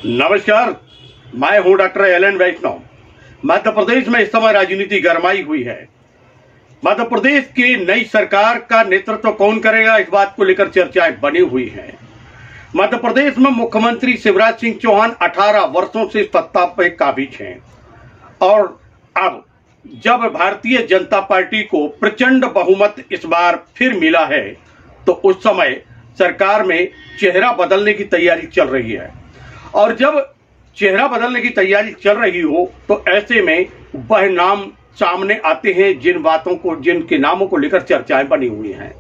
नमस्कार, मैं हूं डॉक्टर एलन वैष्णव। मध्य प्रदेश में इस समय राजनीति गरमाई हुई है। मध्य प्रदेश की नई सरकार का नेतृत्व कौन करेगा, इस बात को लेकर चर्चाएं बनी हुई हैं। मध्य प्रदेश में मुख्यमंत्री शिवराज सिंह चौहान 18 वर्षों से सत्ता पे काबिज हैं और अब जब भारतीय जनता पार्टी को प्रचंड बहुमत इस बार फिर मिला है तो उस समय सरकार में चेहरा बदलने की तैयारी चल रही है। और जब चेहरा बदलने की तैयारी चल रही हो तो ऐसे में वह नाम सामने आते हैं जिनके नामों को लेकर चर्चाएं बनी हुई हैं।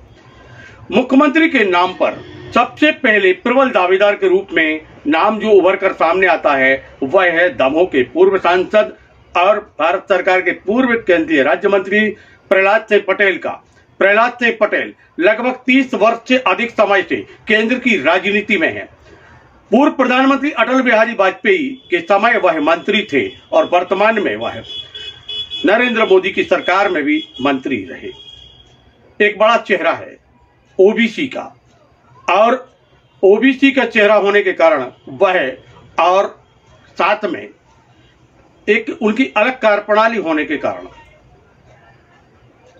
मुख्यमंत्री के नाम पर सबसे पहले प्रबल दावेदार के रूप में नाम जो उभर कर सामने आता है वह है दमोह के पूर्व सांसद और भारत सरकार के पूर्व केंद्रीय राज्य मंत्री प्रहलाद सिंह पटेल का। प्रहलाद सिंह पटेल लगभग 30 वर्ष से अधिक समय से केंद्र की राजनीति में है। पूर्व प्रधानमंत्री अटल बिहारी वाजपेयी के समय वह मंत्री थे और वर्तमान में वह नरेंद्र मोदी की सरकार में भी मंत्री रहे। एक बड़ा चेहरा है ओबीसी का, और ओबीसी का चेहरा होने के कारण वह और साथ में एक उनकी अलग कार्यप्रणाली होने के कारण,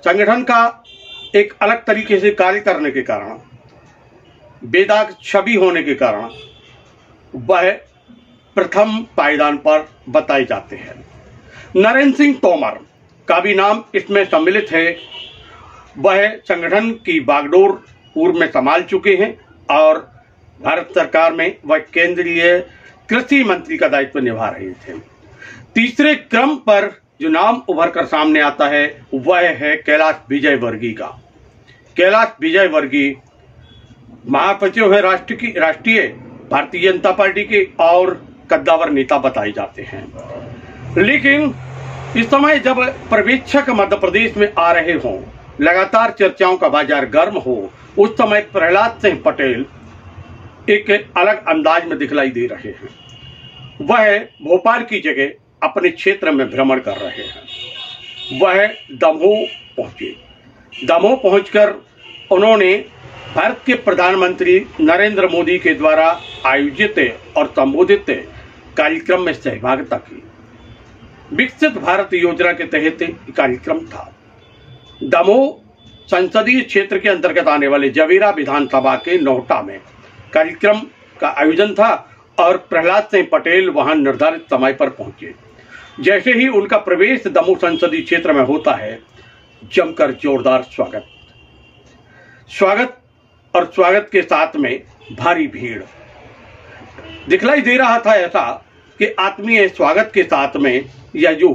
संगठन का एक अलग तरीके से कार्य करने के कारण, बेदाग छवि होने के कारण वह प्रथम पायदान पर बताए जाते हैं। नरेंद्र सिंह तोमर का भी नाम इसमें सम्मिलित है। वह संगठन की बागडोर पूर्व में संभाल चुके हैं और भारत सरकार में वह केंद्रीय कृषि मंत्री का दायित्व निभा रहे थे। तीसरे क्रम पर जो नाम उभर कर सामने आता है वह है कैलाश विजयवर्गीय का। कैलाश विजयवर्गीय महासचिव है राष्ट्रीय भारतीय जनता पार्टी के और कद्दावर नेता बताए जाते हैं। लेकिन इस समय जब पर्यवेक्षक मध्य प्रदेश में आ रहे हों, लगातार चर्चाओं का बाजार गर्म हो, उस समय प्रहलाद सिंह पटेल एक अलग अंदाज में दिखलाई दे रहे हैं। वह भोपाल की जगह अपने क्षेत्र में भ्रमण कर रहे हैं। वह दमोह पहुंचे। दमोह पहुंचकर उन्होंने भारत के प्रधानमंत्री नरेंद्र मोदी के द्वारा आयोजित और संबोधित कार्यक्रम में सहभागिता की। विकसित भारत योजना के तहत कार्यक्रम था। दमोह संसदीय क्षेत्र के अंतर्गत आने वाले जवेरा विधानसभा के नोहटा में कार्यक्रम का आयोजन था और प्रहलाद सिंह पटेल वहां निर्धारित समय पर पहुंचे। जैसे ही उनका प्रवेश दमोह संसदीय क्षेत्र में होता है, जमकर जोरदार स्वागत के साथ में भारी भीड़ दिखलाई दे रहा था। ऐसा कि आत्मीय स्वागत के साथ में यह जो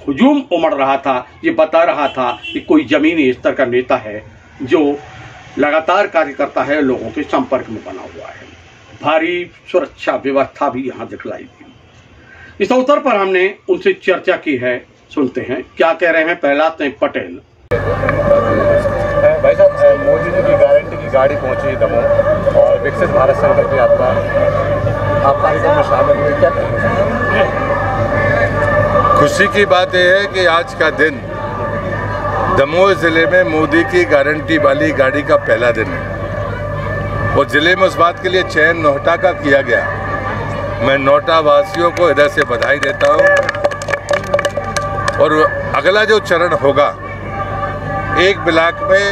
हुजूम उमड़ रहा था, ये बता रहा था कि कोई जमीनी स्तर का नेता है जो लगातार कार्य करता है, लोगों के संपर्क में बना हुआ है। भारी सुरक्षा व्यवस्था भी यहाँ दिखलाई दी। इस अवसर पर हमने उनसे चर्चा की है। सुनते हैं क्या कह रहे हैं प्रहलाद सिंह पटेल। भाई साहब, मोदी जी की गारंटी की गाड़ी पहुंची दमोह और विकसित भारत संकल्प यात्रा आप कार्यक्रम में शामिल हुए, क्या कहेंगे? खुशी की बात यह है कि आज का दिन दमोह जिले में मोदी की गारंटी वाली गाड़ी का पहला दिन है और जिले में उस बात के लिए चयन नोहटा का किया गया। मैं नोहटा वासियों को हृदय से बधाई देता हूँ और अगला जो चरण होगा, एक ब्लॉक में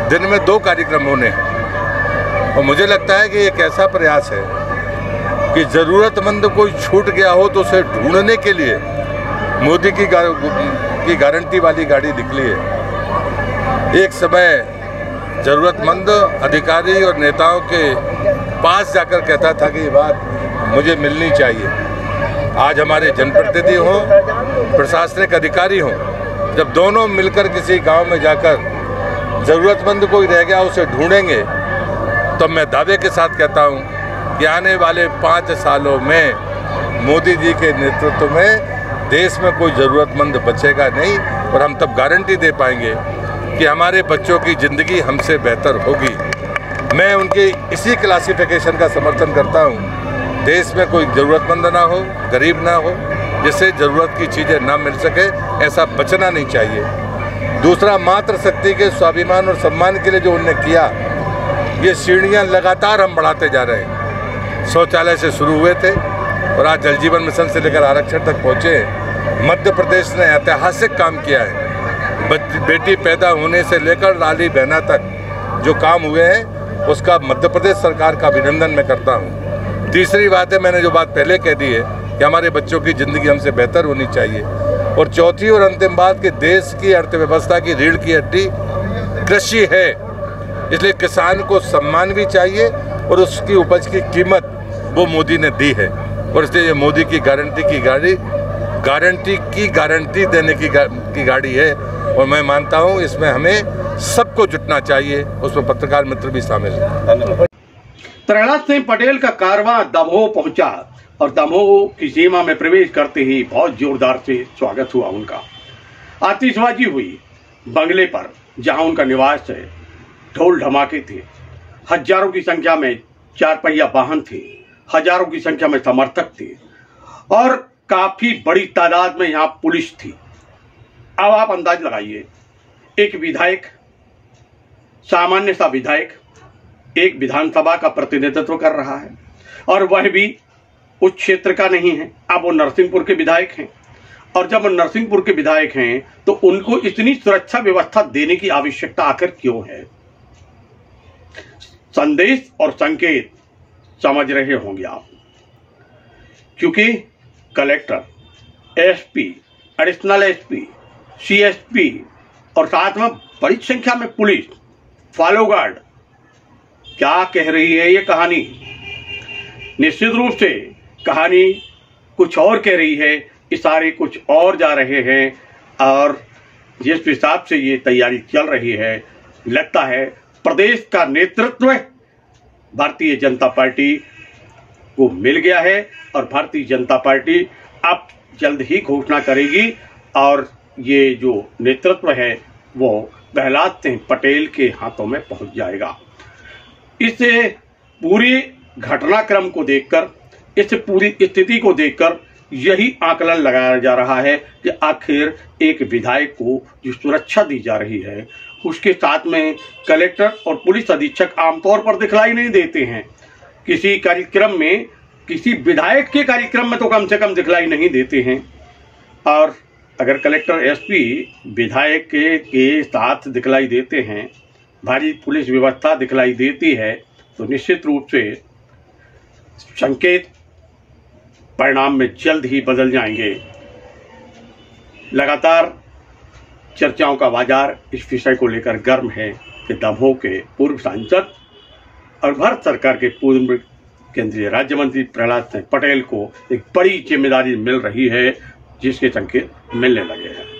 दिन में 2 कार्यक्रम होने हैं और मुझे लगता है कि एक ऐसा प्रयास है कि ज़रूरतमंद कोई छूट गया हो तो उसे ढूंढने के लिए मोदी की गारंटी वाली गाड़ी निकली है। एक समय ज़रूरतमंद अधिकारी और नेताओं के पास जाकर कहता था कि ये बात मुझे मिलनी चाहिए। आज हमारे जनप्रतिनिधि हों, प्रशासनिक अधिकारी हों, जब दोनों मिलकर किसी गांव में जाकर ज़रूरतमंद कोई रह गया उसे ढूंढेंगे तो मैं दावे के साथ कहता हूं कि आने वाले 5 सालों में मोदी जी के नेतृत्व में देश में कोई ज़रूरतमंद बचेगा नहीं और हम तब गारंटी दे पाएंगे कि हमारे बच्चों की ज़िंदगी हमसे बेहतर होगी। मैं उनके इसी क्लासिफिकेशन का समर्थन करता हूं। देश में कोई ज़रूरतमंद ना हो, गरीब ना हो, जिससे ज़रूरत की चीज़ें ना मिल सके, ऐसा बचना नहीं चाहिए। दूसरा, मातृशक्ति के स्वाभिमान और सम्मान के लिए जो उन्होंने किया, ये सीढ़ियाँ लगातार हम बढ़ाते जा रहे हैं। शौचालय से शुरू हुए थे और आज जल जीवन मिशन से लेकर आरक्षण तक पहुँचे। मध्य प्रदेश ने ऐतिहासिक काम किया है। बेटी पैदा होने से लेकर लाली बहना तक जो काम हुए हैं उसका मध्य प्रदेश सरकार का अभिनंदन मैं करता हूँ। तीसरी बात है, मैंने जो बात पहले कह दी है कि हमारे बच्चों की ज़िंदगी हमसे बेहतर होनी चाहिए। और चौथी और अंतिम बात कि देश की अर्थव्यवस्था की रीढ़ की हड्डी कृषि है, इसलिए किसान को सम्मान भी चाहिए और उसकी उपज की कीमत वो मोदी ने दी है। और इसलिए ये मोदी की गारंटी देने की गाड़ी है और मैं मानता हूँ इसमें हमें सबको जुटना चाहिए, उसमें पत्रकार मित्र भी शामिल हैं। प्रहलाद सिंह पटेल का कारवां दमोह पहुंचा और दमोह की सीमा में प्रवेश करते ही बहुत जोरदार से स्वागत हुआ उनका। आतिशबाजी हुई बंगले पर जहां उनका निवास है, ढोल धमाके थे, हजारों की संख्या में चार पहिया वाहन थे, हजारों की संख्या में समर्थक थे और काफी बड़ी तादाद में यहाँ पुलिस थी। अब आप अंदाज लगाइए, एक विधायक, सामान्य सा विधायक एक विधानसभा का प्रतिनिधित्व कर रहा है और वह भी उस क्षेत्र का नहीं है। अब वो नरसिंहपुर के विधायक हैं और जब नरसिंहपुर के विधायक हैं तो उनको इतनी सुरक्षा व्यवस्था देने की आवश्यकता आखिर क्यों है? संदेश और संकेत समझ रहे होंगे आप, क्योंकि collector, SP, additional SP, CSP और साथ में बड़ी संख्या में पुलिस, फॉलो गार्ड, क्या कह रही है ये कहानी? निश्चित रूप से कहानी कुछ और कह रही है, इशारे कुछ और जा रहे हैं और जिस हिसाब से ये तैयारी चल रही है, लगता है प्रदेश का नेतृत्व भारतीय जनता पार्टी को मिल गया है और भारतीय जनता पार्टी अब जल्द ही घोषणा करेगी और ये जो नेतृत्व है वो प्रहलाद सिंह पटेल के हाथों में पहुंच जाएगा। इस पूरे घटनाक्रम को देखकर, इस पूरी स्थिति को देखकर यही आकलन लगाया जा रहा है कि आखिर एक विधायक को जो सुरक्षा दी जा रही है उसके साथ में कलेक्टर और पुलिस अधीक्षक आमतौर पर दिखलाई नहीं देते हैं। किसी कार्यक्रम में, किसी विधायक के कार्यक्रम में तो कम से कम दिखलाई नहीं देते हैं और अगर कलेक्टर, एसपी विधायक के साथ दिखलाई देते हैं, भारी पुलिस व्यवस्था दिखलाई देती है, तो निश्चित रूप से संकेत परिणाम में जल्द ही बदल जाएंगे। लगातार चर्चाओं का बाजार इस विषय को लेकर गर्म है कि दमोह के पूर्व सांसद और भारत सरकार के पूर्व केंद्रीय राज्य मंत्री प्रहलाद सिंह पटेल को एक बड़ी जिम्मेदारी मिल रही है, जिसके संकेत मिलने लगे हैं।